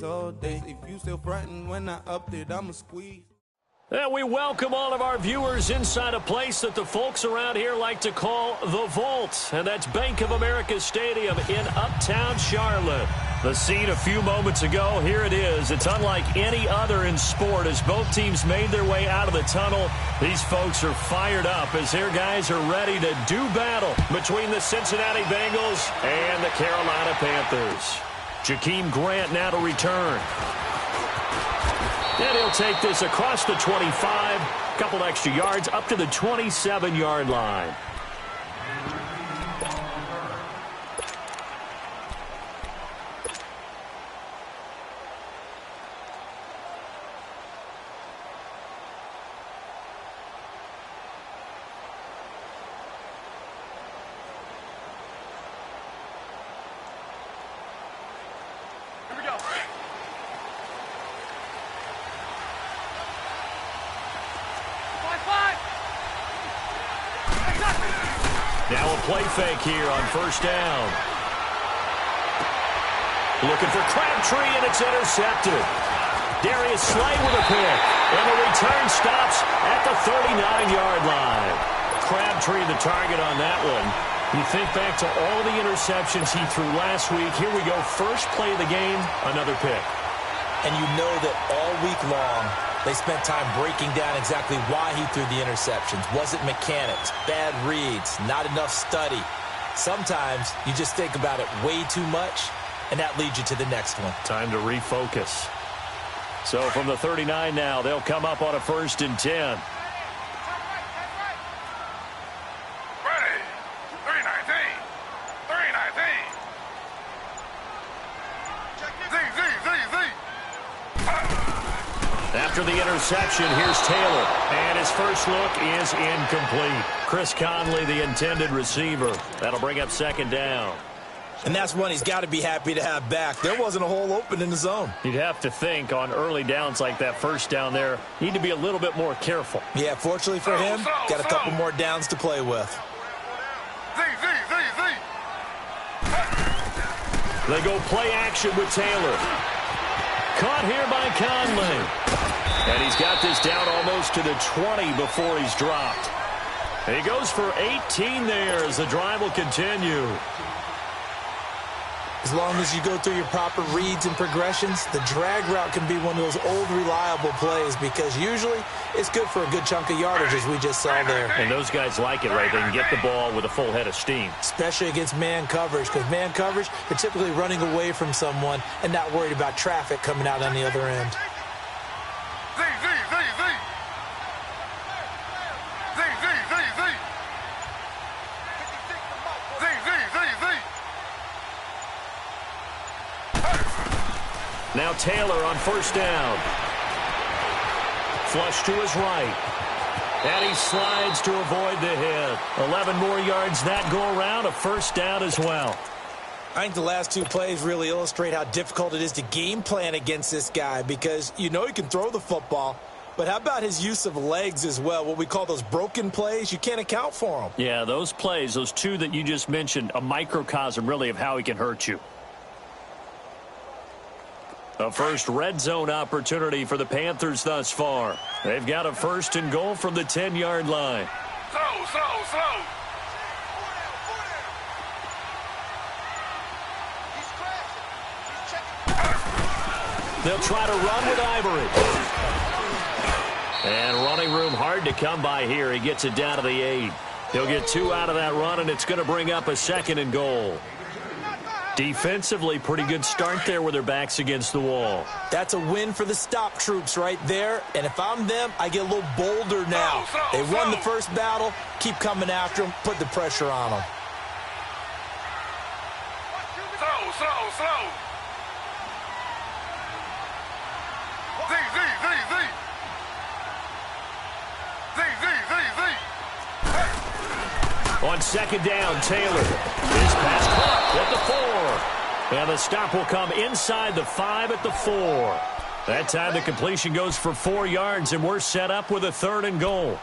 all day. If you still frontin' when I upped it, I'ma squeeze. And we welcome all of our viewers inside a place that the folks around here like to call the Vault. And that's Bank of America Stadium in Uptown Charlotte. The scene a few moments ago, here it is. It's unlike any other in sport as both teams made their way out of the tunnel. These folks are fired up as their guys are ready to do battle between the Cincinnati Bengals and the Carolina Panthers. Jakeem Grant now to return. And he'll take this across the 25, a couple extra yards up to the 27-yard line. Now a play fake here on first down. Looking for Crabtree, and it's intercepted. Darius Slay with a pick, and the return stops at the 39-yard line. Crabtree the target on that one. You think back to all the interceptions he threw last week. Here we go, first play of the game, another pick. And you know that all week long, they spent time breaking down exactly why he threw the interceptions. Was it mechanics, bad reads, not enough study? Sometimes you just think about it way too much, and that leads you to the next one. Time to refocus. So from the 39 now, they'll come up on a 1st and 10. After the interception, here's Taylor. And his first look is incomplete. Chris Conley, the intended receiver. That'll bring up 2nd down. And that's one he's got to be happy to have back. There wasn't a hole open in the zone. You'd have to think on early downs like that first down there, need to be a little bit more careful. Yeah, fortunately for him, got a couple more downs to play with. They go play action with Taylor. Caught here by Conley. And he's got this down almost to the 20 before he's dropped. And he goes for 18 there as the drive will continue. As long as you go through your proper reads and progressions, the drag route can be one of those old reliable plays because usually it's good for a good chunk of yardage as we just saw there. And those guys like it, right? They can get the ball with a full head of steam. Especially against man coverage because man coverage, they're typically running away from someone and not worried about traffic coming out on the other end. Now Taylor on 1st down. Flush to his right. And he slides to avoid the hit. 11 more yards that go around, a 1st down as well. I think the last 2 plays really illustrate how difficult it is to game plan against this guy because you know he can throw the football, but how about his use of legs as well? What we call those broken plays, you can't account for them. Yeah, those plays, those 2 that you just mentioned, a microcosm really of how he can hurt you. A first red zone opportunity for the Panthers thus far. They've got a 1st and goal from the 10-yard line. Slow. They'll try to run with Ivory. And running room hard to come by here. He gets it down to the 8. He'll get 2 out of that run, and it's going to bring up a 2nd and goal. Defensively, pretty good start there with their backs against the wall. That's a win for the stop troops right there. And if I'm them, I get a little bolder now. They won the first battle. Keep coming after them. Put the pressure on them. Slow. On 2nd down, Taylor. His pass caught at the 4. And the stop will come inside the 5 at the 4. That time the completion goes for 4 yards, and we're set up with a 3rd and goal.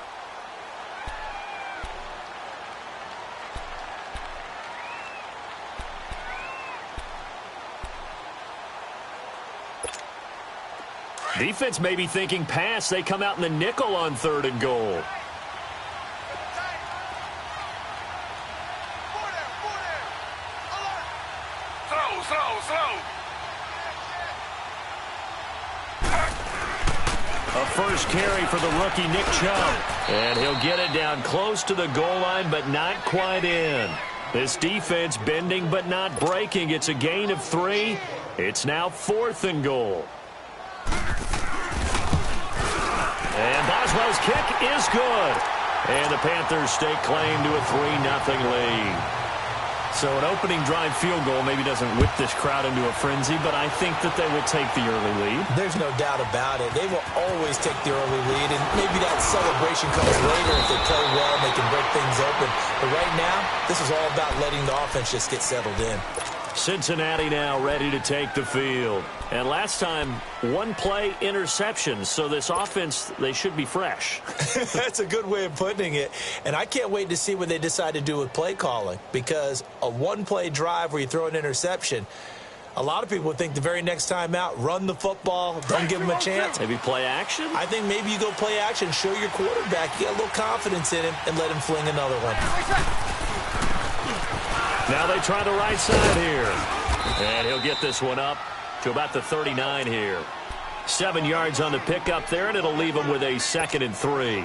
Defense may be thinking pass. They come out in the nickel on 3rd and goal. Slow. A first carry for the rookie Nick Chubb. And he'll get it down close to the goal line, but not quite in. This defense bending but not breaking. It's a gain of 3. It's now 4th and goal. And Boswell's kick is good. And the Panthers stake claim to a 3-0 lead. So an opening drive field goal maybe doesn't whip this crowd into a frenzy, but I think that they will take the early lead. There's no doubt about it. They will always take the early lead, and maybe that celebration comes later if they play well and they can break things open. But right now, this is all about letting the offense just get settled in. Cincinnati now ready to take the field. And last time, 1-play interception. So this offense, they should be fresh. That's a good way of putting it. And I can't wait to see what they decide to do with play calling, because a 1-play drive where you throw an interception, a lot of people would think the very next time out, run the football, don't give them a chance. Maybe play action? I think maybe you go play action, show your quarterback, you got a little confidence in him, and let him fling another one. Now they try the right side here. And he'll get this one up to about the 39 here. 7 yards on the pickup there, and it'll leave him with a 2nd and 3.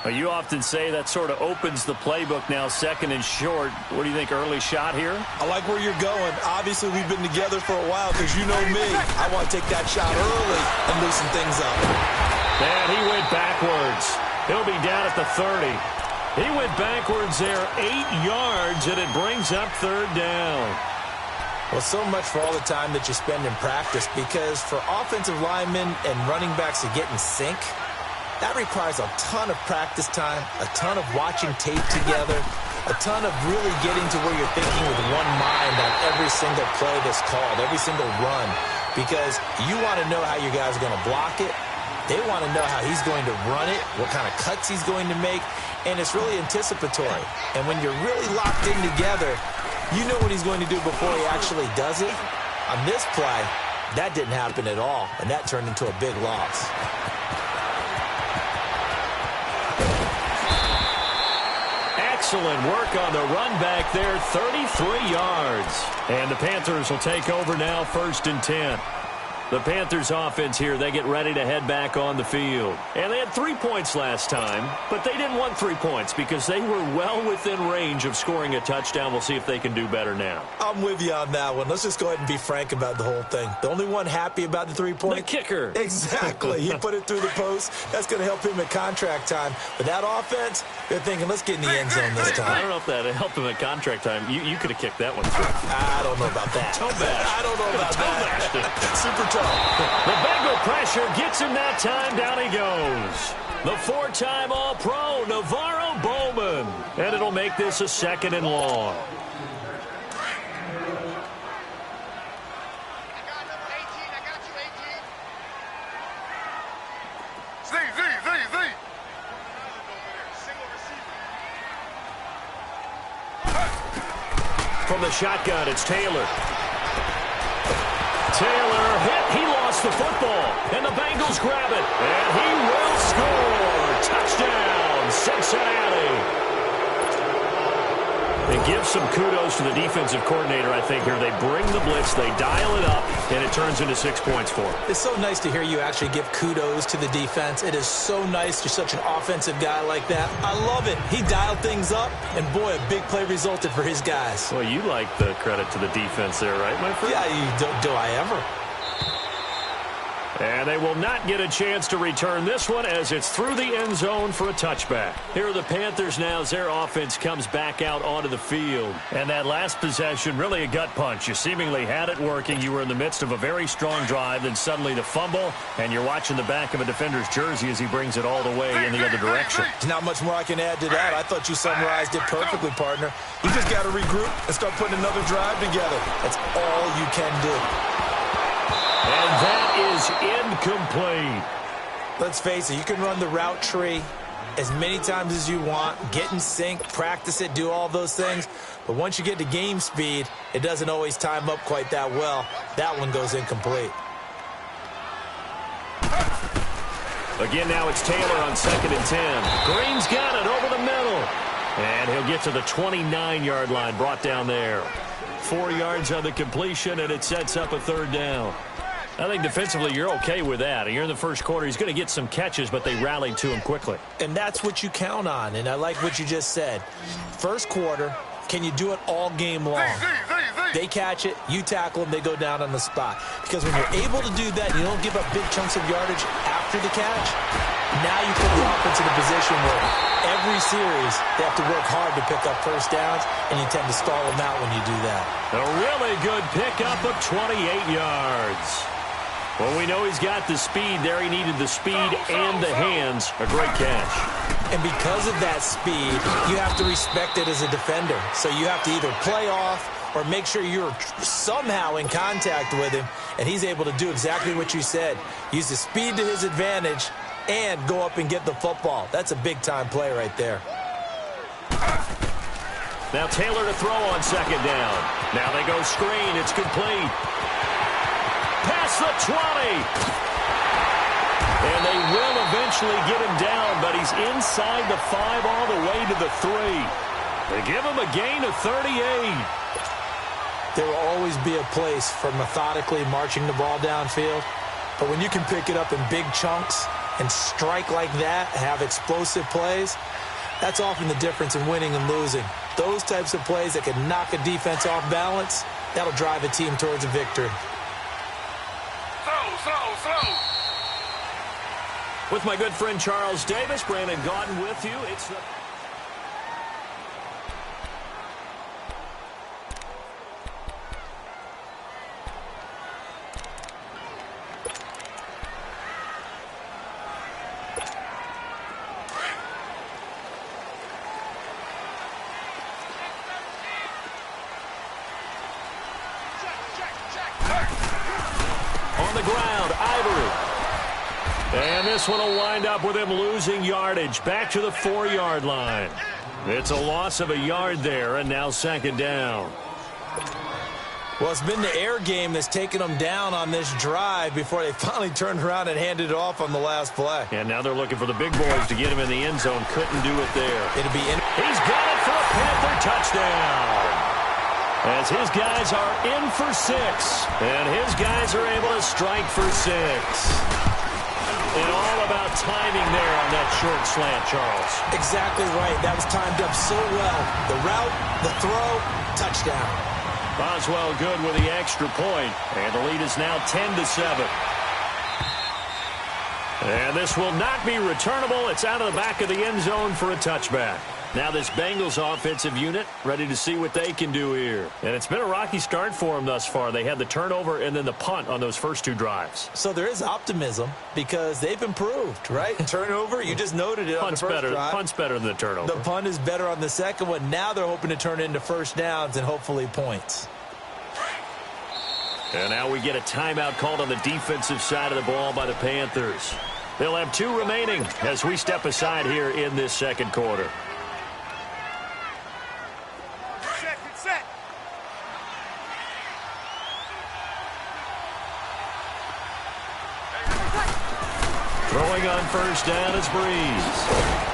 Well, you often say that sort of opens the playbook now, 2nd and short. What do you think, early shot here? I like where you're going. Obviously, we've been together for a while because you know me. I want to take that shot early and loosen things up. And he went backwards. He'll be down at the 30. He went backwards there 8 yards, and it brings up 3rd down. Well, so much for all the time that you spend in practice, because for offensive linemen and running backs to get in sync, that requires a ton of practice time, a ton of watching tape together, a ton of really getting to where you're thinking with one mind on every single play that's called, every single run, because you want to know how your guys are going to block it. They want to know how he's going to run it, what kind of cuts he's going to make, and it's really anticipatory. And when you're really locked in together, you know what he's going to do before he actually does it. On this play, that didn't happen at all, and that turned into a big loss. Excellent work on the run back there, 33 yards. And the Panthers will take over now, 1st and 10. The Panthers offense here, they get ready to head back on the field. And they had 3 points last time, but they didn't want 3 points because they were well within range of scoring a touchdown. We'll see if they can do better now. I'm with you on that one. Let's just go ahead and be frank about the whole thing. The only one happy about the 3 points? The kicker. Exactly. He put it through the post. That's going to help him at contract time. But that offense, they're thinking, let's get in the end zone this time. I don't know if that helped him at contract time. You could have kicked that one through. I don't know about that. Toe bash. I don't know about that. Super tough. The Bengal pressure gets him that time. Down he goes. The 4-time All-Pro, Navarro Bowman. And it'll make this a 2nd and long. Z. From the shotgun, it's Taylor. Taylor hit. He lost the football. And the Bengals grab it. And he will score. Touchdown, Cincinnati. And give some kudos to the defensive coordinator, I think, here. They bring the blitz, they dial it up, and it turns into 6 points for them. It's so nice to hear you actually give kudos to the defense. It is so nice. You're such an offensive guy like that. I love it. He dialed things up, and boy, a big play resulted for his guys. Well, you like the credit to the defense there, right, my friend? Yeah, do I ever? And they will not get a chance to return this one as it's through the end zone for a touchback. Here are the Panthers now as their offense comes back out onto the field. And that last possession, really a gut punch. You seemingly had it working. You were in the midst of a very strong drive, then suddenly the fumble, and you're watching the back of a defender's jersey as he brings it all the way in the other direction. There's not much more I can add to that. I thought you summarized it perfectly, partner. You just got to regroup and start putting another drive together. That's all you can do. And that is incomplete. Let's face it, you can run the route tree, as many times as you want, get in sync, practice it, do all those things. But once you get to game speed, it doesn't always time up quite that well. That one goes incomplete. Again, now it's Taylor on 2nd and 10. Green's got it over the middle. And he'll get to the 29-yard line, brought down there. 4 yards on the completion, and it sets up a 3rd down. I think defensively you're okay with that. You're in the first quarter. He's going to get some catches, but they rallied to him quickly. And that's what you count on, and I like what you just said. First quarter, can you do it all game long? They catch it, you tackle them, they go down on the spot. Because when you're able to do that, you don't give up big chunks of yardage after the catch, now you put the offense in a position where every series they have to work hard to pick up first downs, and you tend to stall them out when you do that. A really good pickup of 28 yards. Well, we know he's got the speed there. He needed the speed and the hands. A great catch. And because of that speed, you have to respect it as a defender. So you have to either play off or make sure you're somehow in contact with him, and he's able to do exactly what you said. Use the speed to his advantage and go up and get the football. That's a big-time play right there. Now Taylor to throw on 2nd down. Now they go screen. It's complete. Past the 20. And they will eventually get him down, but he's inside the 5 all the way to the 3. They give him a gain of 38. There will always be a place for methodically marching the ball downfield, but when you can pick it up in big chunks and strike like that, have explosive plays, that's often the difference in winning and losing. Those types of plays that can knock a defense off balance, that'll drive a team towards a victory. Throw. With my good friend Charles Davis, Brandon Gaudin with you. It's the... On the ground, Ivory. And this one will wind up with him losing yardage. Back to the 4-yard line. It's a loss of a yard there, and now 2nd down. Well, it's been the air game that's taken them down on this drive before they finally turned around and handed it off on the last play. And now they're looking for the big boys to get him in the end zone. Couldn't do it there. It'll be in. He's got it for a Panther touchdown. As his guys are in for 6. And his guys are able to strike for 6. And all about timing there on that short slant, Charles. Exactly right. That was timed up so well. The route, the throw, touchdown. Boswell good with the extra point. And the lead is now 10-7. And this will not be returnable. It's out of the back of the end zone for a touchback. Now this Bengals offensive unit ready to see what they can do here. And it's been a rocky start for them thus far. They had the turnover and then the punt on those first 2 drives. So there is optimism because they've improved, right? Turnover, you just noted it on the first drive. Punt's better than the turnover. The punt is better on the second one. Now they're hoping to turn it into first downs and hopefully points. And now we get a timeout called on the defensive side of the ball by the Panthers. They'll have 2 remaining as we step aside here in this second quarter. Throwing on first down is Breeze.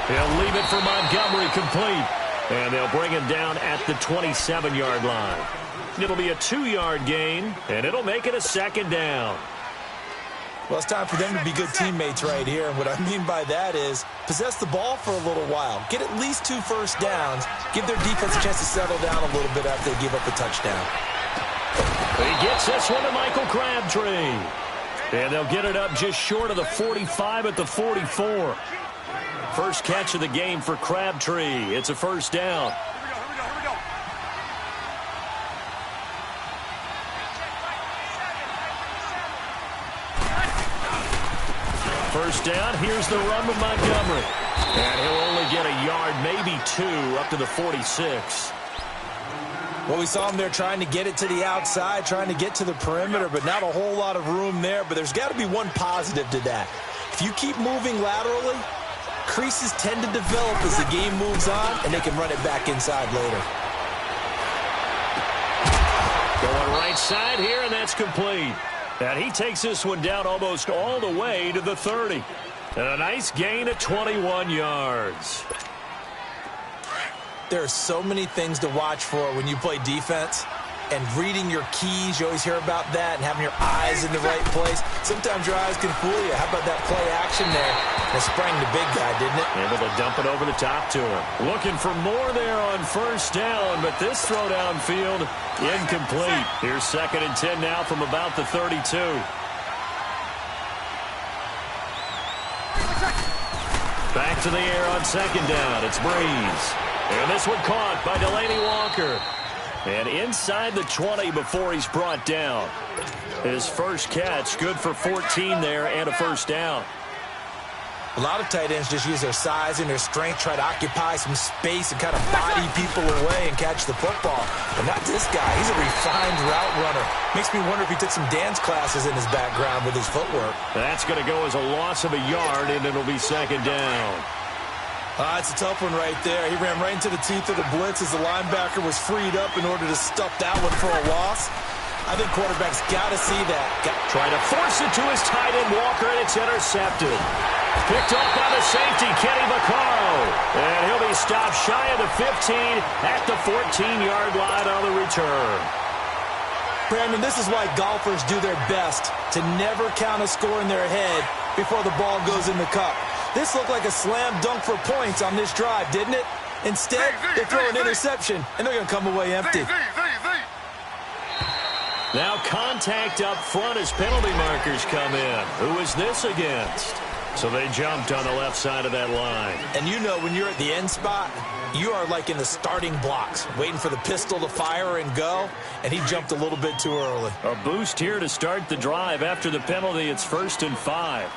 He'll leave it for Montgomery complete. And they'll bring him down at the 27-yard line. It'll be a 2-yard gain, and it'll make it a 2nd down. Well, it's time for them to be good teammates right here. And what I mean by that is possess the ball for a little while. Get at least 2 first downs. Give their defense a chance to settle down a little bit after they give up a touchdown. He gets this one to Michael Crabtree. And they'll get it up just short of the 45 at the 44. First catch of the game for Crabtree. It's a first down. First down, here's the run with Montgomery. And he'll only get a yard, maybe 2, up to the 46. Well, we saw him there trying to get it to the outside, trying to get to the perimeter, but not a whole lot of room there. But there's got to be one positive to that. If you keep moving laterally, Creases tend to develop as the game moves on, and they can run it back inside later. Going right side here, and that's complete. And he takes this one down almost all the way to the 30. And a nice gain of 21 yards. There are so many things to watch for when you play defense. And reading your keys, you always hear about that, and having your eyes in the right place. Sometimes your eyes can fool you. How about that play action there? That sprang the big guy, didn't it? Able to dump it over the top to him. Looking for more there on first down, but this throw downfield incomplete. Here's 2nd and 10 now from about the 32. Back to the air on 2nd down. It's Breeze. And this one caught by Delaney Walker. And inside the 20 before he's brought down. His first catch, good for 14 there and a first down. A lot of tight ends just use their size and their strength, try to occupy some space and kind of body people away and catch the football. But not this guy. He's a refined route runner. Makes me wonder if he took some dance classes in his background with his footwork. That's going to go as a loss of a yard, and it'll be 2nd down. It's a tough one right there. He ran right into the teeth of the blitz as the linebacker was freed up in order to stuff that one for a loss. I think quarterbacks got to see that. Trying to force it to his tight end, Walker, and it's intercepted. Picked off by the safety, Kenny Vaccaro. And he'll be stopped shy of the 15 at the 14-yard line on the return. Brandon, this is why golfers do their best to never count a score in their head before the ball goes in the cup. This looked like a slam dunk for points on this drive, didn't it? Instead, they throw an interception, and they're going to come away empty. Now contact up front as penalty markers come in. Who is this against? So they jumped on the left side of that line. And you know when you're at the end spot, you are like in the starting blocks, waiting for the pistol to fire and go, and he jumped a little bit too early. A boost here to start the drive. After the penalty, it's 1st and 5.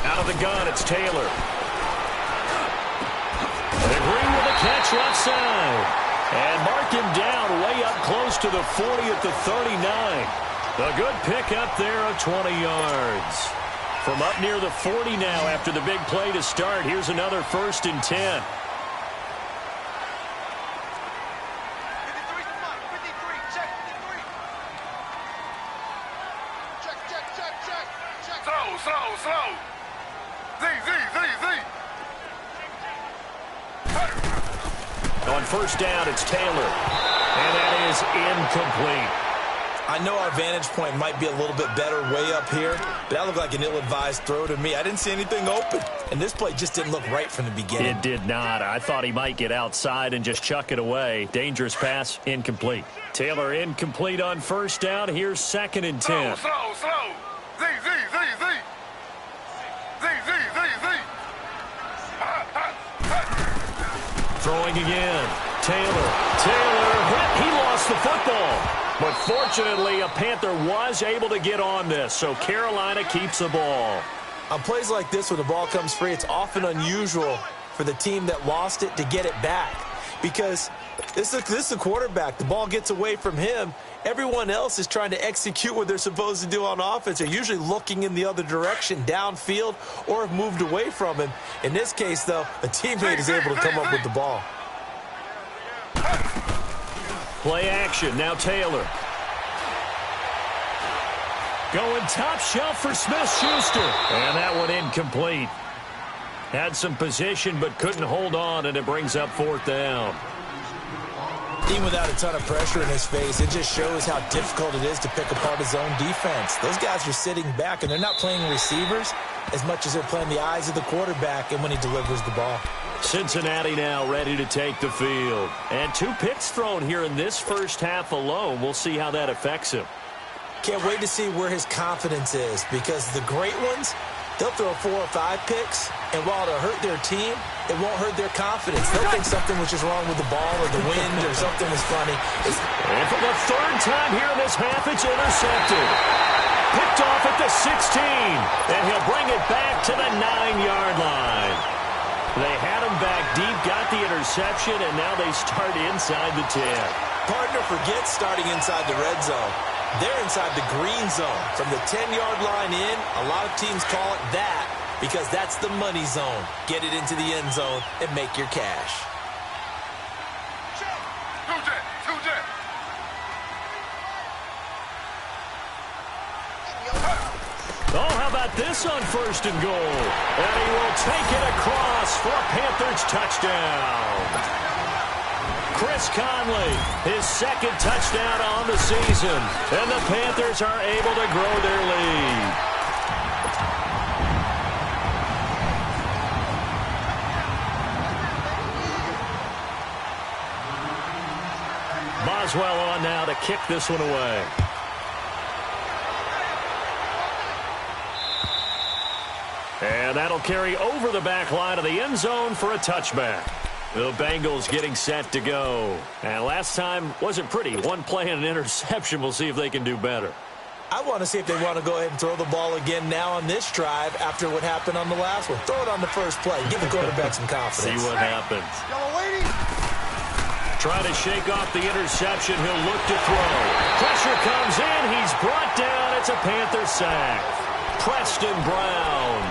Out of the gun, it's Taylor. And Green with a catch left side. And mark him down way up close to the 40 at the 39. A good pickup there of 20 yards. From up near the 40 now after the big play to start. Here's another 1st and 10. Slow. On first down, it's Taylor. And that is incomplete. I know our vantage point might be a little bit better way up here, but that looked like an ill-advised throw to me. I didn't see anything open, and this play just didn't look right from the beginning. It did not. I thought he might get outside and just chuck it away. Dangerous pass, incomplete. Taylor incomplete on first down. Here's 2nd and 10. Slow. Z. Throwing again. Taylor hit. He lost the football. But fortunately, a Panther was able to get on this, so Carolina keeps the ball. On plays like this, when the ball comes free, it's often unusual for the team that lost it to get it back. Because this is a quarterback. The ball gets away from him. Everyone else is trying to execute what they're supposed to do on offense. They're usually looking in the other direction, downfield, or have moved away from him. In this case, though, a teammate is able to come up with the ball. Play action. Now Taylor. Going top shelf for Smith-Schuster. And that one incomplete. Had some position but couldn't hold on, and it brings up 4th down. Even without a ton of pressure in his face, it just shows how difficult it is to pick apart his own defense. Those guys are sitting back, and they're not playing receivers as much as they're playing the eyes of the quarterback and when he delivers the ball. Cincinnati now ready to take the field. And 2 picks thrown here in this first half alone. We'll see how that affects him. Can't wait to see where his confidence is, because the great ones, they'll throw 4 or 5 picks, and while it'll hurt their team, it won't hurt their confidence. They'll think something was just wrong with the ball or the wind or something was funny. And for the 3rd time here in this half, it's intercepted. Picked off at the 16, and he'll bring it back to the 9-yard line. They had him back deep, got the interception. interception, and now they start inside the 10. Partner forgets starting inside the red zone. They're inside the green zone. From the 10-yard line in, a lot of teams call it that because that's the money zone. Get it into the end zone and make your cash. Oh, how about this on 1st and goal? And he will take it across for a Panthers touchdown. Chris Conley, his 2nd touchdown on the season. And the Panthers are able to grow their lead. Boswell on now to kick this one away. And that'll carry over the back line of the end zone for a touchback. The Bengals getting set to go. And last time wasn't pretty. One play and an interception. We'll see if they can do better. I want to see if they want to go ahead and throw the ball again now on this drive after what happened on the last one. Throw it on the first play. Give the quarterback some confidence. See what happens. Trying to shake off the interception. He'll look to throw. Pressure comes in. He's brought down. It's a Panther sack. Preston Brown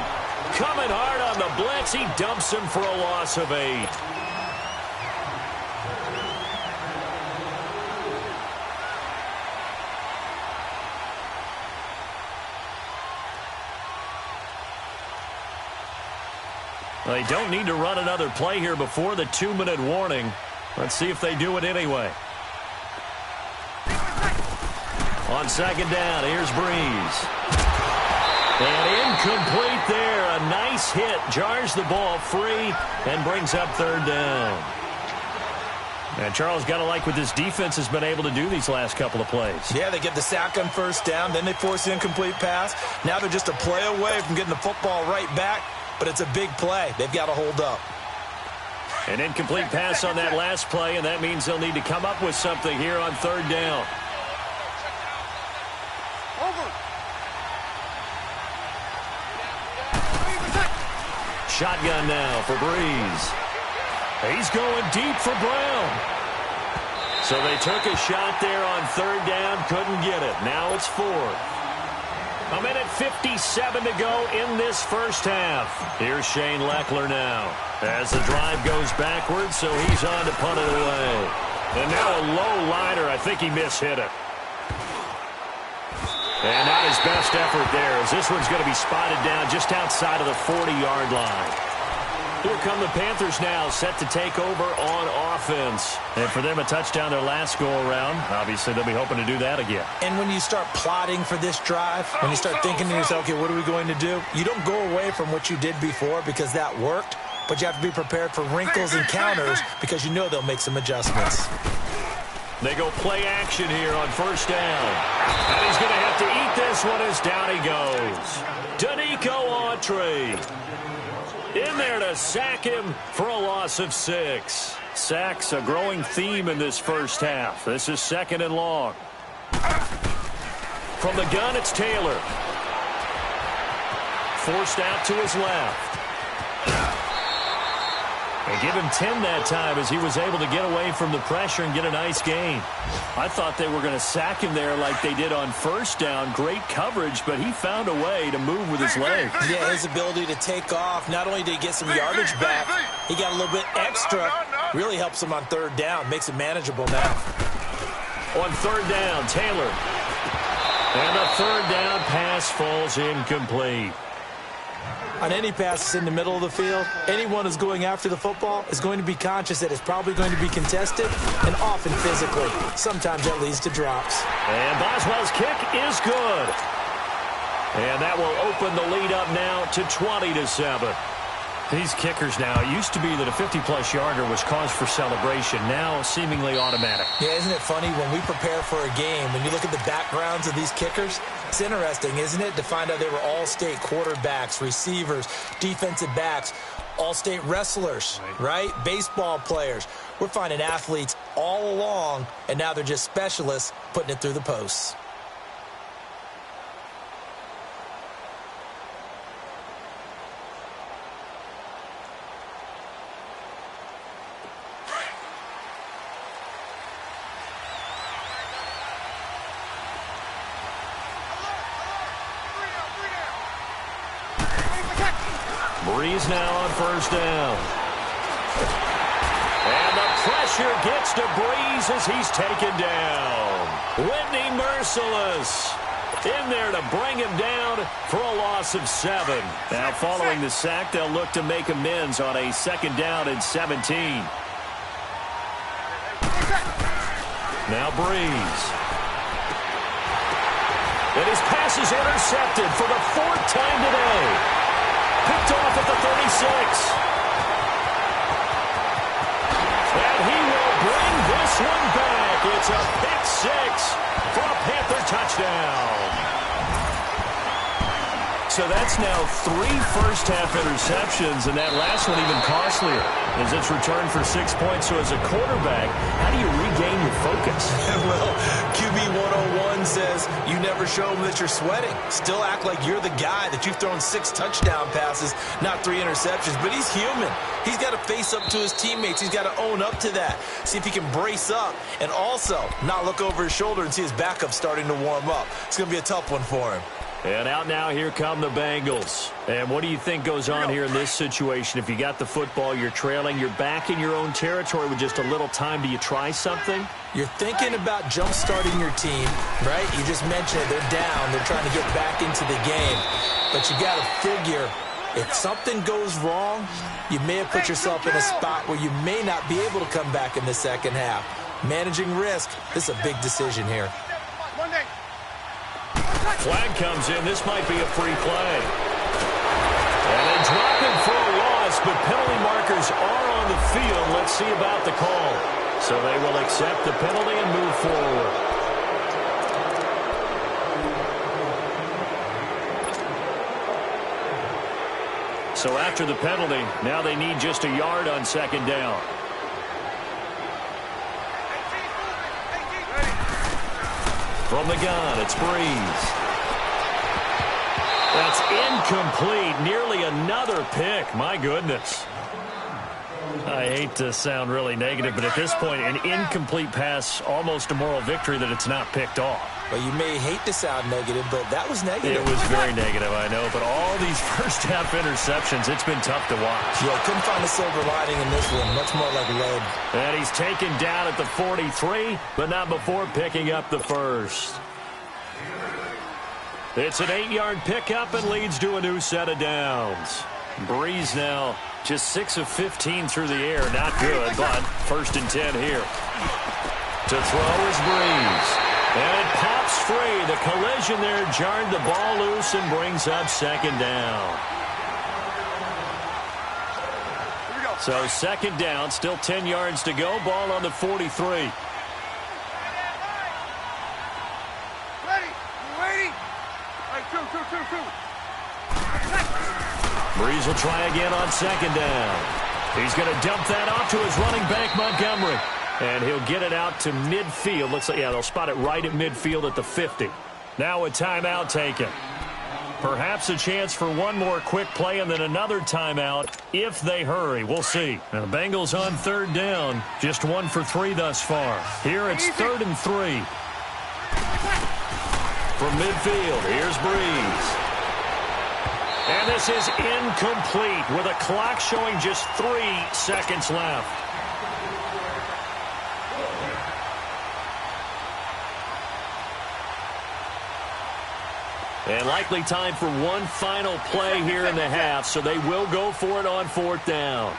coming hard on the blitz. He dumps him for a loss of 8. They don't need to run another play here before the 2-minute warning. Let's see if they do it anyway. On 2nd down, here's Breeze. And incomplete there. A nice hit. Jars the ball free and brings up 3rd down. And Charles, got to like what this defense has been able to do these last couple of plays. Yeah, they get the sack on 1st down. Then they force the incomplete pass. Now they're just a play away from getting the football right back. But it's a big play. They've got to hold up. An incomplete pass on that last play, and that means they'll need to come up with something here on 3rd down. Shotgun now for Breeze. He's going deep for Brown. So they took a shot there on 3rd down, couldn't get it. Now it's 4th. 1:57 to go in this first half. Here's Shane Leckler now as the drive goes backwards, so he's on to punt it away. And now a low liner. I think he mishit it. And not his best effort there, as this one's going to be spotted down just outside of the 40-yard line. Here come the Panthers now, set to take over on offense. And for them, a touchdown their last go-around. Obviously, they'll be hoping to do that again. And when you start plotting for this drive, when you start thinking to yourself, okay, what are we going to do? You don't go away from what you did before because that worked, but you have to be prepared for wrinkles and counters because you know they'll make some adjustments. They go play action here on 1st down. And he's going to have to eat this one as down he goes. Danico Autry in there to sack him for a loss of 6. Sacks a growing theme in this first half. This is 2nd and long. From the gun, it's Taylor. Forced out to his left. And give him 10 that time as he was able to get away from the pressure and get a nice gain. I thought they were going to sack him there like they did on 1st down. Great coverage, but he found a way to move with his legs. Yeah, his ability to take off. Not only did he get some yardage back, he got a little bit extra. Really helps him on 3rd down. Makes it manageable now. On 3rd down, Taylor. And the 3rd down pass falls incomplete. On any passes in the middle of the field, anyone who's going after the football is going to be conscious that it's probably going to be contested and often physically. Sometimes that leads to drops. And Boswell's kick is good. And that will open the lead up now to 20-7. These kickers now, it used to be that a 50-plus yarder was cause for celebration. Now seemingly automatic. Yeah, isn't it funny when we prepare for a game, when you look at the backgrounds of these kickers, it's interesting, isn't it, to find out they were all-state quarterbacks, receivers, defensive backs, all-state wrestlers, right? Baseball players. We're finding athletes all along, and now they're just specialists putting it through the posts. Breeze now on first down. And the pressure gets to Breeze as he's taken down. Whitney merciless in there to bring him down for a loss of 7. Now following the sack, they'll look to make amends on a 2nd down and 17. Now Breeze. And his pass is intercepted for the 4th time today. Picked off at the 36. And he will bring this one back. It's a pick 6 for a Panther touchdown. So that's now 3 first-half interceptions, and that last one even costlier as it's returned for 6 points. So as a quarterback, how do you regain your focus? Well, QB 101 says you never show them that you're sweating. Still act like you're the guy, that you've thrown 6 touchdown passes, not 3 interceptions. But he's human. He's got to face up to his teammates. He's got to own up to that. See if he can brace up and also not look over his shoulder and see his backup starting to warm up. It's going to be a tough one for him. And out now, here come the Bengals. And what do you think goes on here in this situation? If you got the football, you're trailing, you're back in your own territory with just a little time. Do you try something? You're thinking about jump-starting your team, right? You just mentioned it. They're down. They're trying to get back into the game. But you got to figure, if something goes wrong, you may have put yourself in a spot where you may not be able to come back in the second half. Managing risk, this is a big decision here. Flag comes in. This might be a free play. And they drop him for a loss, but penalty markers are on the field. Let's see about the call. So they will accept the penalty and move forward. So after the penalty, now they need just a yard on 2nd down. From the gun, it's Breeze. That's incomplete. Nearly another pick. My goodness. I hate to sound really negative, but at this point, an incomplete pass, almost a moral victory that it's not picked off. Well, you may hate to sound negative, but that was negative. It was very negative, I know. But all these first-half interceptions, it's been tough to watch. Yeah, couldn't find a silver lining in this one. Much more like lead. And he's taken down at the 43, but not before picking up the first. It's an 8-yard pickup and leads to a new set of downs. Breeze now just 6 of 15 through the air. Not good, but 1st and 10 here. To throw is Breeze. And it pops free. The collision there jarred the ball loose and brings up 2nd down. So 2nd down, still 10 yards to go. Ball on the 43. Breeze will try again on 2nd down. He's going to dump that off to his running back, Montgomery. And he'll get it out to midfield. Looks like, yeah, they'll spot it right at midfield at the 50. Now a timeout taken. Perhaps a chance for one more quick play and then another timeout if they hurry. We'll see. Now the Bengals on 3rd down. Just 1 for 3 thus far. Here it's 3rd and 3. From midfield, here's Breeze. And this is incomplete with a clock showing just 3 seconds left. And likely time for one final play here in the half, so they will go for it on 4th down.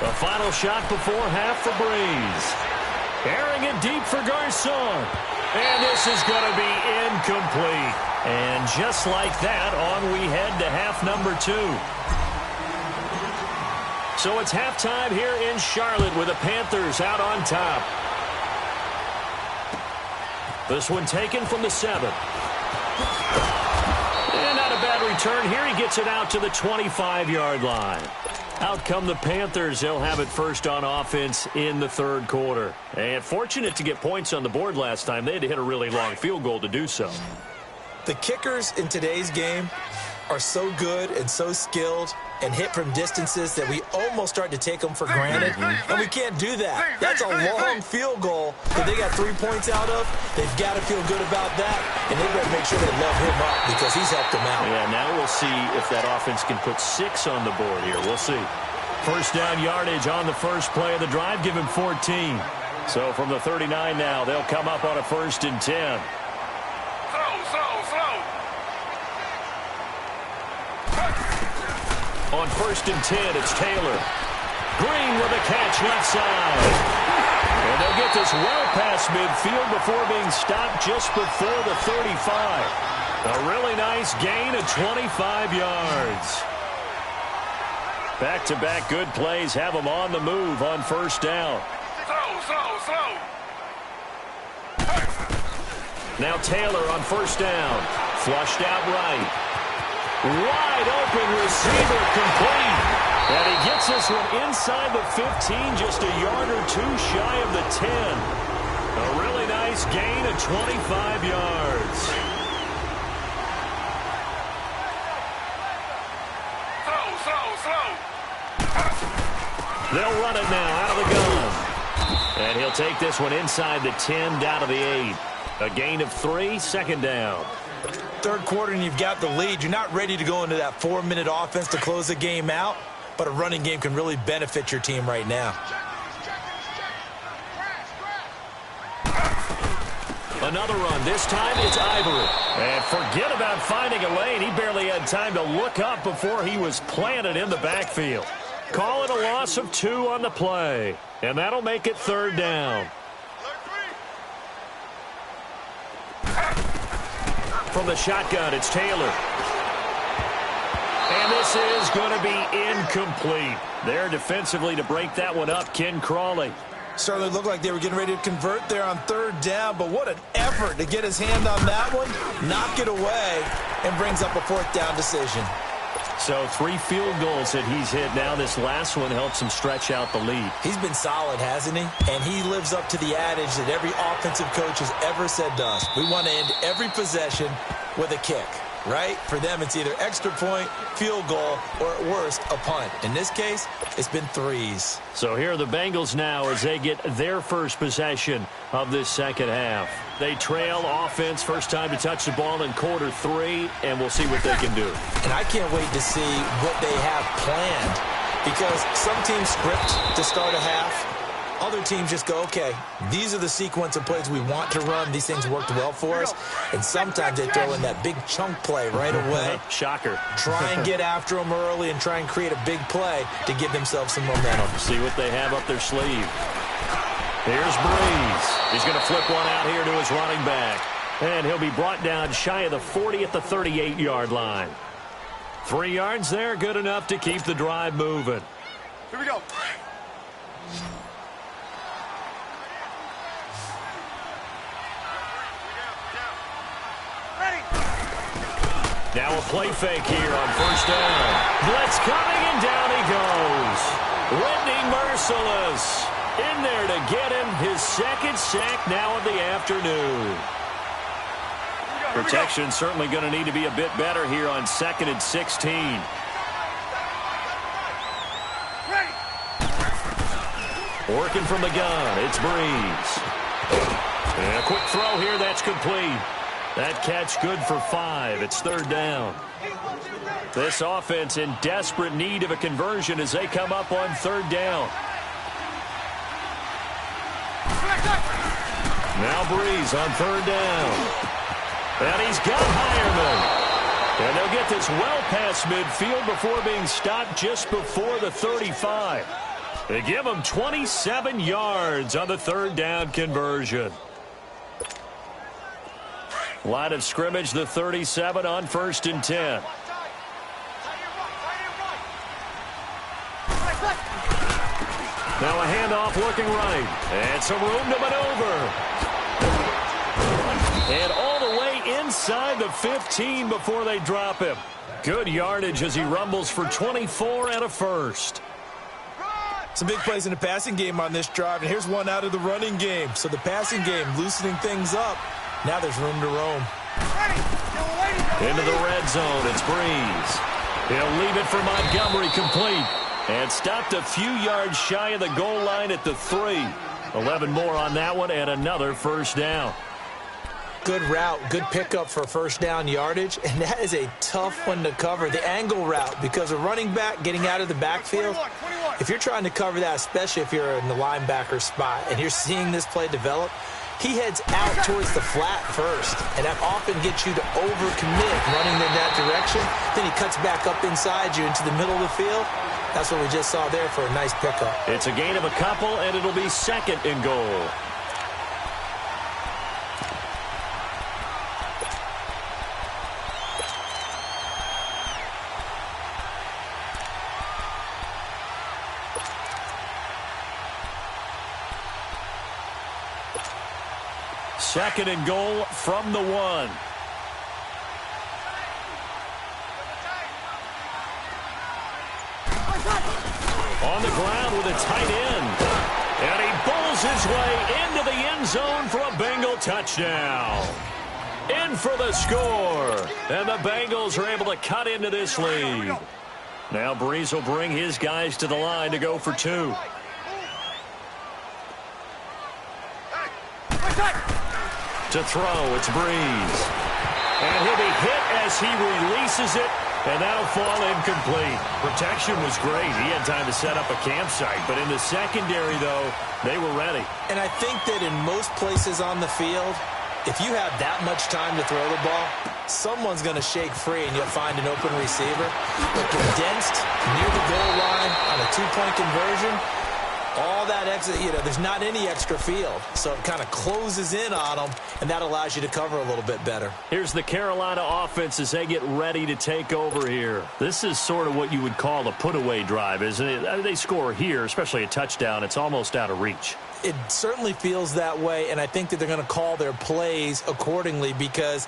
The final shot before half for Breeze. Airing it deep for Garcon. And this is going to be incomplete. And just like that, on we head to half number 2. So it's halftime here in Charlotte with the Panthers out on top. This one taken from the 7. And not a bad return here. He gets it out to the 25-yard line. Out come the Panthers. They'll have it first on offense in the 3rd quarter. And fortunate to get points on the board last time. They had to hit a really long field goal to do so. The kickers in today's game are so good and so skilled and hit from distances that we almost start to take them for granted. And we can't do that. That's a long field goal that they got 3 points out of. They've got to feel good about that. And they've got to make sure they love him up because he's helped them out. Yeah, now we'll see if that offense can put 6 on the board here. We'll see. First down yardage on the first play of the drive. Give him 14. So from the 39 now, they'll come up on a 1st and 10. Slow. On 1st and 10, it's Taylor. Green with a catch left side. And they'll get this well past midfield before being stopped just before the 35. A really nice gain of 25 yards. Back-to-back good plays have them on the move on 1st down. Slow. Now Taylor on 1st down. Flushed out right. Wide open receiver complete. And he gets this one inside the 15, just a yard or 2 shy of the 10. A really nice gain of 25 yards. Slow. They'll run it now out of the gun. And he'll take this one inside the 10, down to the 8. A gain of 3, 2nd down. Third quarter and you've got the lead. You're not ready to go into that 4-minute offense to close the game out, but a running game can really benefit your team right now. Another run. This time it's Ivory. And forget about finding a lane. He barely had time to look up before he was planted in the backfield. Call it a loss of 2 on the play. And that'll make it 3rd down. From the shotgun, it's Taylor. And this is going to be incomplete. There defensively to break that one up, Ken Crawley. Certainly looked like they were getting ready to convert there on 3rd down, but what an effort to get his hand on that one, knock it away, and brings up a 4th down decision. So 3 field goals that he's hit now. This last one helps him stretch out the lead. He's been solid, hasn't he? And he lives up to the adage that every offensive coach has ever said to us. We want to end every possession with a kick, right? For them, it's either extra point, field goal, or at worst, a punt. In this case, it's been 3s. So here are the Bengals now as they get their first possession of this 2nd half. They trail offense, first time to touch the ball in quarter 3, and we'll see what they can do. And I can't wait to see what they have planned, because some teams script to start a half. Other teams just go, okay, these are the sequence of plays we want to run. These things worked well for us. And sometimes they throw in that big chunk play right away. Shocker. Try and get after them early and try and create a big play to give themselves some momentum. See what they have up their sleeve. Here's Breeze. He's going to flip one out here to his running back. And he'll be brought down shy of the 40 at the 38-yard line. 3 yards there, good enough to keep the drive moving. Here we go. Now a play fake here on 1st down. Blitz coming, and down he goes. Whitney Merciless in there to get him his 2nd sack now of the afternoon. Protection certainly going to need to be a bit better here on 2nd and 16. Working from the gun, it's Breeze. And a quick throw here, that's complete. That catch good for 5. It's 3rd down. This offense in desperate need of a conversion as they come up on 3rd down. Now Breeze on 3rd down. And he's got Hireman. And they'll get this well past midfield before being stopped just before the 35. They give him 27 yards on the 3rd down conversion. Line of scrimmage, the 37 on 1st and 10. Now a handoff looking right. And some room to maneuver. And all the way inside the 15 before they drop him. Good yardage as he rumbles for 24 and a first. Some big plays in the passing game on this drive, and here's one out of the running game. So the passing game loosening things up. Now there's room to roam. Into the red zone, it's Breeze. He'll leave it for Montgomery complete. And stopped a few yards shy of the goal line at the 3. 11 more on that one and another 1st down. Good route, good pickup for first down yardage, and that is a tough one to cover, the angle route, because a running back getting out of the backfield, if you're trying to cover that, especially if you're in the linebacker spot and you're seeing this play develop, he heads out towards the flat first, and that often gets you to overcommit running in that direction. Then he cuts back up inside you into the middle of the field. That's what we just saw there for a nice pickup. It's a gain of a couple, and it'll be 2nd and goal. Second and goal from the 1. On the ground with a tight end. And he bowls his way into the end zone for a Bengal touchdown. In for the score. And the Bengals are able to cut into this lead. Now Breeze will bring his guys to the line to go for 2. To throw, it's Breeze. And he'll be hit as he releases it, and that'll fall incomplete. Protection was great. He had time to set up a campsite, but in the secondary, though, they were ready. And I think that in most places on the field, if you have that much time to throw the ball, someone's going to shake free and you'll find an open receiver. But condensed near the goal line on a 2-point conversion, all that extra, there's not any extra field. So it kind of closes in on them, and that allows you to cover a little bit better. Here's the Carolina offense as they get ready to take over here. This is sort of what you would call a put-away drive, isn't it? They score here, especially a touchdown. It's almost out of reach. It certainly feels that way, and I think that they're going to call their plays accordingly, because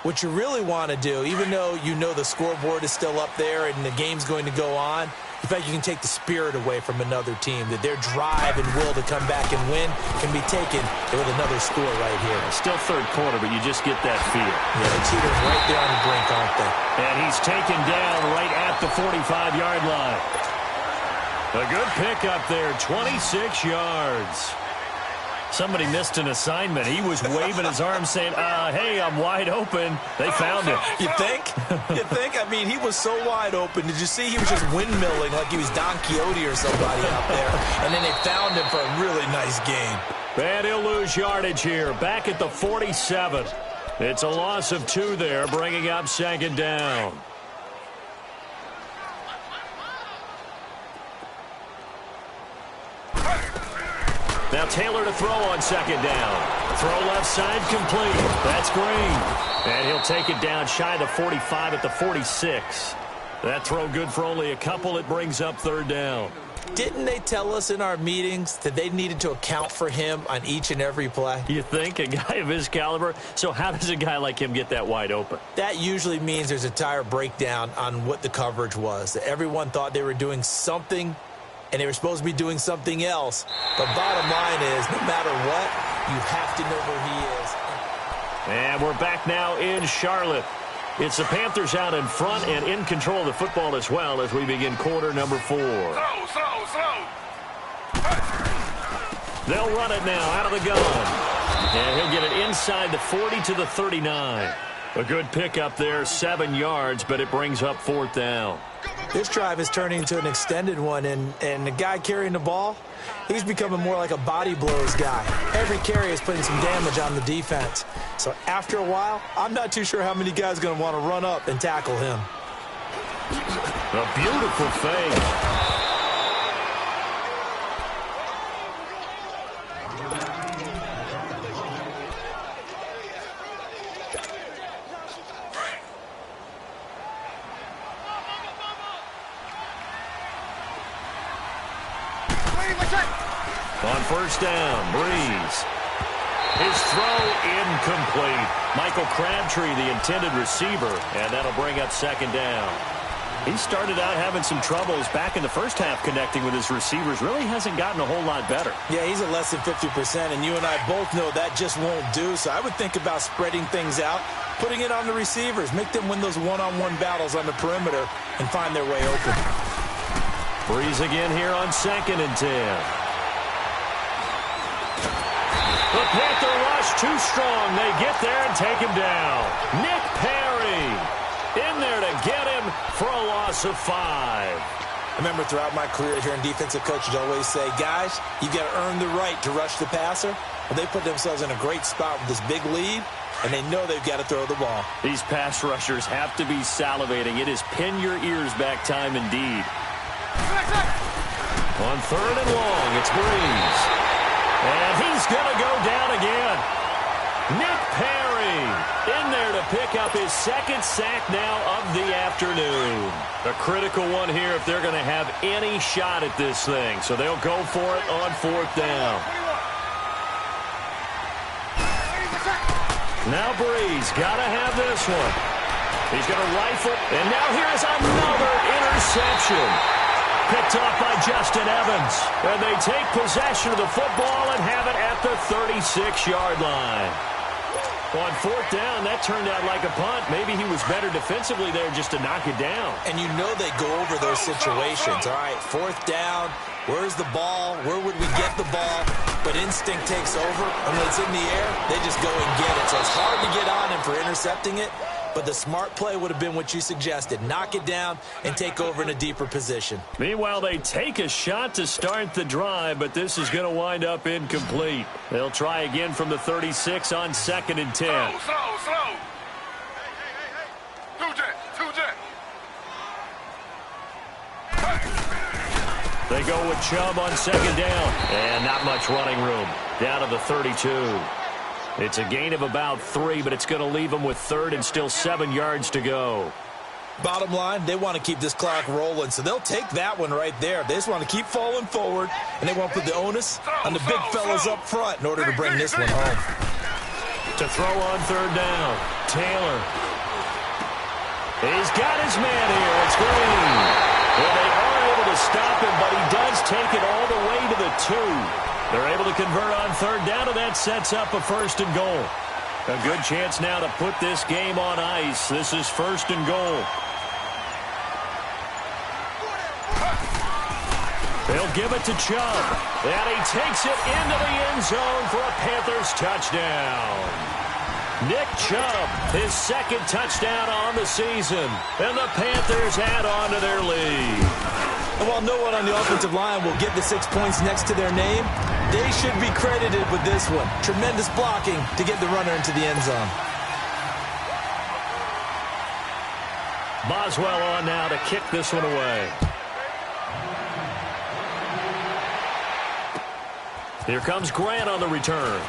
what you really want to do, even though you know the scoreboard is still up there and the game's going to go on, in fact, you can take the spirit away from another team, that their drive and will to come back and win can be taken with another score right here. Still third quarter, but you just get that feel. Yeah, the Cheaters right there on the brink, aren't they? And he's taken down right at the 45-yard line. A good pickup there, 26 yards. Somebody missed an assignment. He was waving his arms saying, hey, I'm wide open. They found him. You think? You think? I mean, he was so wide open. Did you see he was just windmilling like he was Don Quixote or somebody out there? And then they found him for a really nice game. And he'll lose yardage here. Back at the 47. It's a loss of 2 there, bringing up 2nd down. Now Taylor to throw on 2nd down. Throw left side complete. That's Green. And he'll take it down shy of the 45 at the 46. That throw good for only a couple. It brings up 3rd down. Didn't they tell us in our meetings that they needed to account for him on each and every play? You think? A guy of his caliber? So how does a guy like him get that wide open? That usually means there's a entire breakdown on what the coverage was. Everyone thought they were doing something, and they were supposed to be doing something else. But bottom line is, no matter what, you have to know where he is. And we're back now in Charlotte. It's the Panthers out in front and in control of the football as well as we begin quarter number 4. Slow. They'll run it now out of the gun. And he'll get it inside the 40 to the 39. A good pickup there, 7 yards, but it brings up 4th down. This drive is turning into an extended one, and the guy carrying the ball, he's becoming more like a body blows guy. Every carry is putting some damage on the defense. So after a while, I'm not too sure how many guys are going to want to run up and tackle him. A beautiful fake. On 1st down, Breeze. His throw incomplete. Michael Crabtree, the intended receiver, and that'll bring up 2nd down. He started out having some troubles back in the first half connecting with his receivers. Really hasn't gotten a whole lot better. Yeah, he's at less than 50%, and you and I both know that just won't do. So I would think about spreading things out, putting it on the receivers, make them win those one-on-one battles on the perimeter, and find their way open. Breeze again here on 2nd and 10. The Panther rush too strong. They get there and take him down. Nick Perry in there to get him for a loss of 5. I remember throughout my career here in defensive coaches always say, guys, you got to earn the right to rush the passer. Well, they put themselves in a great spot with this big lead, and they know they've got to throw the ball. These pass rushers have to be salivating. It is pin your ears back time indeed. On 3rd and long, it's Breeze. And he's going to go down again. Nick Perry in there to pick up his 2nd sack now of the afternoon. A critical one here if they're going to have any shot at this thing. So they'll go for it on 4th down. Now Breeze got to have this one. He's going to rifle. And now here's another interception. Picked off by Justin Evans. And they take possession of the football and have it at the 36-yard line. On 4th down, that turned out like a punt. Maybe he was better defensively there just to knock it down. And you know they go over those situations. All right, 4th down, where's the ball? Where would we get the ball? But instinct takes over, and when it's in the air, they just go and get it. So it's hard to get on him for intercepting it, but the smart play would have been what you suggested. Knock it down and take over in a deeper position. Meanwhile, they take a shot to start the drive, but this is going to wind up incomplete. They'll try again from the 36 on 2nd and 10. Slow. Two jet. They go with Chubb on 2nd down. And not much running room. Down to the 32. It's a gain of about 3, but it's going to leave them with 3rd and still 7 yards to go. Bottom line, they want to keep this clock rolling, so they'll take that one right there. They just want to keep falling forward, and they want to put the onus on the big fellas up front in order to bring this one home. To throw on 3rd down, Taylor. He's got his man here. It's Green. Well, they are able to stop him, but he does take it all the way to the 2. They're able to convert on 3rd down, and that sets up a 1st and goal. A good chance now to put this game on ice. This is 1st and goal. They'll give it to Chubb. And he takes it into the end zone for a Panthers touchdown. Nick Chubb, his 2nd touchdown on the season. And the Panthers add on to their lead. And while no one on the offensive line will get the 6 points next to their name, they should be credited with this one. Tremendous blocking to get the runner into the end zone. Boswell on now to kick this one away. Here comes Grant on the return.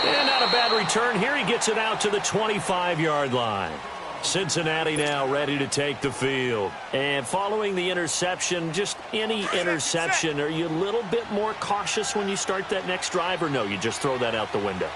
And not a bad return here. He gets it out to the 25-yard line. Cincinnati now ready to take the field. And following the interception, just any interception, are you a little bit more cautious when you start that next drive, or no, you just throw that out the window?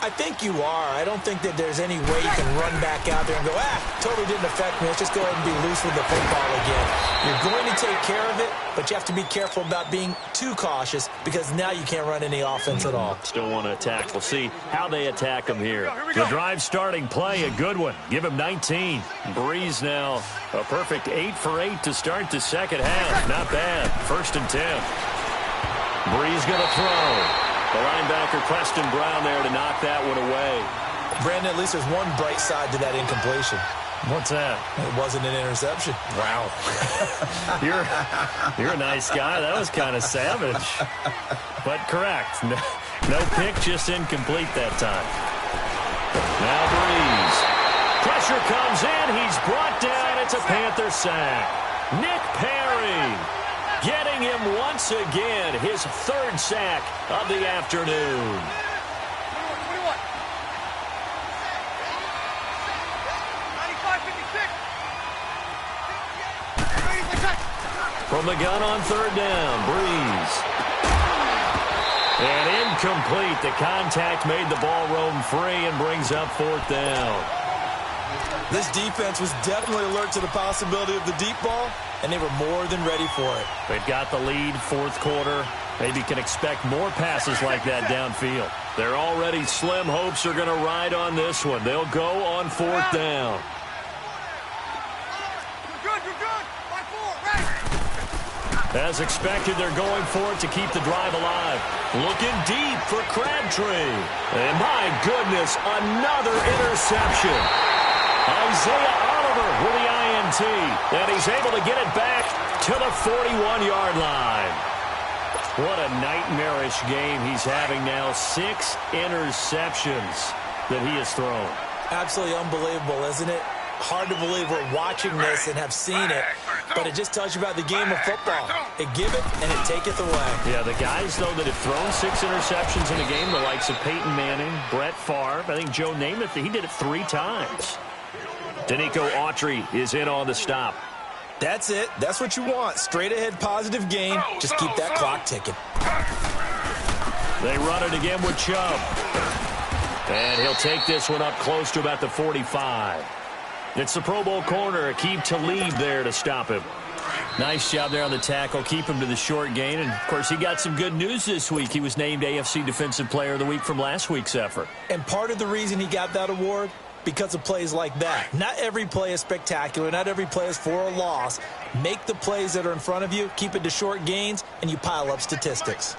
I think you are. I don't think that there's any way you can run back out there and go, totally didn't affect me. Let's just go ahead and be loose with the football again. You're going to take care of it, but you have to be careful about being too cautious because now you can't run any offense at all. Still want to attack. We'll see how they attack them here. The drive starting play, a good one. Give him 19. Breeze now a perfect 8 for 8 to start the second half. Not bad. 1st and 10. Breeze going to throw. The linebacker, Preston Brown, there to knock that one away. Brandon, at least there's one bright side to that incompletion. What's that? It wasn't an interception. Wow. You're a nice guy. That was kind of savage. But correct. No pick, just incomplete that time. Now Breeze. Pressure comes in. He's brought down. It's a Panther sack. Nick Perry getting him once again, his 3rd sack of the afternoon. From the gun on 3rd down, Breeze. And incomplete. The contact made the ball roam free and brings up 4th down. This defense was definitely alert to the possibility of the deep ball, and they were more than ready for it. They've got the lead, 4th quarter. Maybe can expect more passes like that downfield. Their already slim hopes are going to ride on this one. They'll go on 4th down. You're good. 5-4, right. As expected, they're going for it to keep the drive alive. Looking deep for Crabtree. And my goodness, another interception. Isaiah Oliver with the INT. And he's able to get it back to the 41-yard line. What a nightmarish game he's having now. 6 interceptions that he has thrown. Absolutely unbelievable, isn't it? Hard to believe we're watching this and have seen it, but it just tells you about the game of football. It giveth and it taketh away. Yeah, the guys, though, that have thrown 6 interceptions in a game, the likes of Peyton Manning, Brett Favre, I think Joe Namath, he did it 3 times. Danico Autry is in on the stop. That's it. That's what you want. Straight ahead positive game. Just keep that clock ticking. They run it again with Chubb. And he'll take this one up close to about the 45. It's the Pro Bowl corner, Aqib Talib there to stop him. Nice job there on the tackle. Keep him to the short gain. And, of course, he got some good news this week. He was named AFC Defensive Player of the Week from last week's effort. And part of the reason he got that award, because of plays like that. Not every play is spectacular. Not every play is for a loss. Make the plays that are in front of you, keep it to short gains, and you pile up statistics.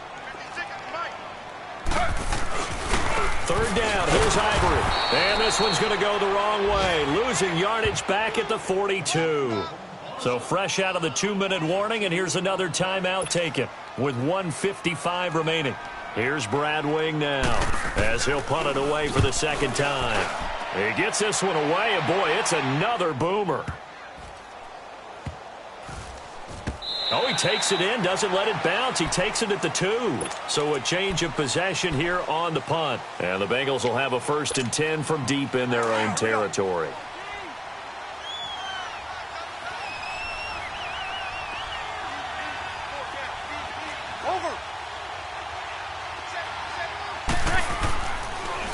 3rd down, here's Ivory. And this one's going to go the wrong way. Losing yardage back at the 42. So fresh out of the 2-minute warning, and here's another timeout taken with 1:55 remaining. Here's Brad Wing now as he'll punt it away for the 2nd time. He gets this one away, and boy, it's another boomer. Oh, he takes it in, doesn't let it bounce. He takes it at the 2. So a change of possession here on the punt. And the Bengals will have a 1st and 10 from deep in their own territory.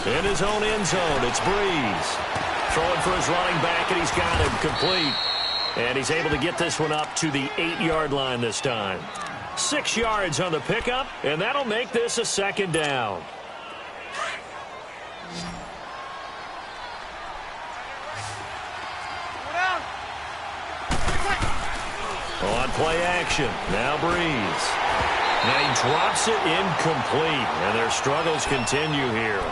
In his own end zone, it's Breeze. Throwing for his running back, and he's got him complete. And he's able to get this one up to the 8-yard line this time. 6 yards on the pickup, and that'll make this a 2nd down. On play action, now Breeze. Now he drops it incomplete, and their struggles continue here.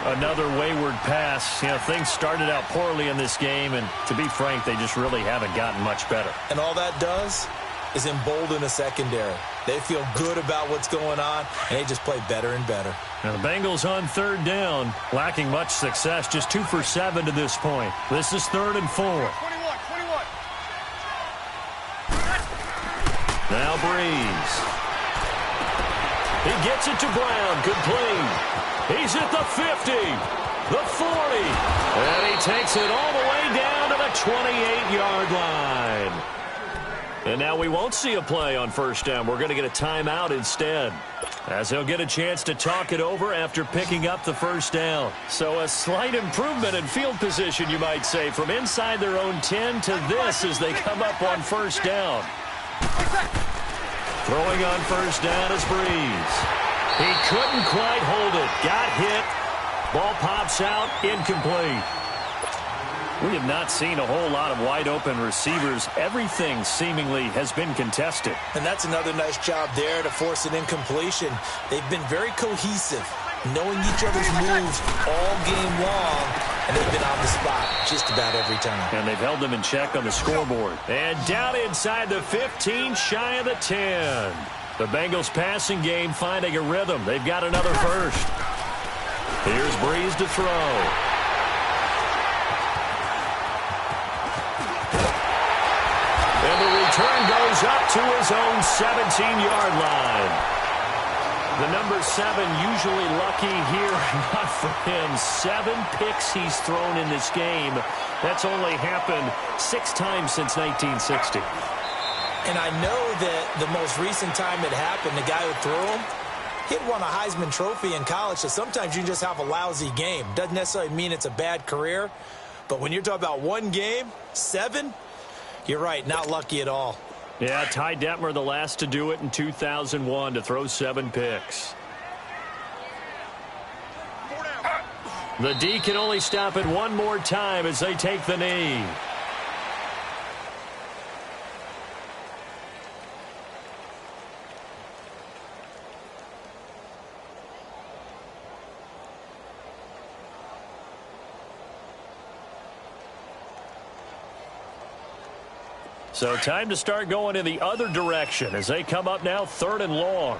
Another wayward pass. You know, things started out poorly in this game, and to be frank, they just really haven't gotten much better. And all that does is embolden a secondary. They feel good about what's going on, and they just play better and better. Now the Bengals on 3rd down, lacking much success, just 2 for 7 to this point. This is 3rd and 4. 21. Now Breeze. He gets it to Brown, complete. He's at the 50, the 40, and he takes it all the way down to the 28-yard line. And now we won't see a play on 1st down. We're going to get a timeout instead, as he'll get a chance to talk it over after picking up the 1st down. So a slight improvement in field position, you might say, from inside their own 10 to this as they come up on 1st down. Throwing on 1st down is Breeze. He couldn't quite hold it. Got hit. Ball pops out. Incomplete. We have not seen a whole lot of wide-open receivers. Everything seemingly has been contested. And that's another nice job there to force an incompletion. They've been very cohesive, knowing each other's moves all game long, and they've been on the spot just about every time. And they've held them in check on the scoreboard. And down inside the 15, shy of the 10. The Bengals passing game finding a rhythm. They've got another 1st. Here's Breeze to throw. And the return goes up to his own 17-yard line. The number 7 usually lucky here. Not for him. 7 picks he's thrown in this game. That's only happened 6 times since 1960. And I know that the most recent time it happened, the guy who threw him, he'd won a Heisman Trophy in college, so sometimes you just have a lousy game. Doesn't necessarily mean it's a bad career, but when you're talking about one game, 7, you're right, not lucky at all. Yeah, Ty Detmer, the last to do it in 2001, to throw 7 picks. The D can only stop it one more time as they take the knee. So time to start going in the other direction as they come up now 3rd and long.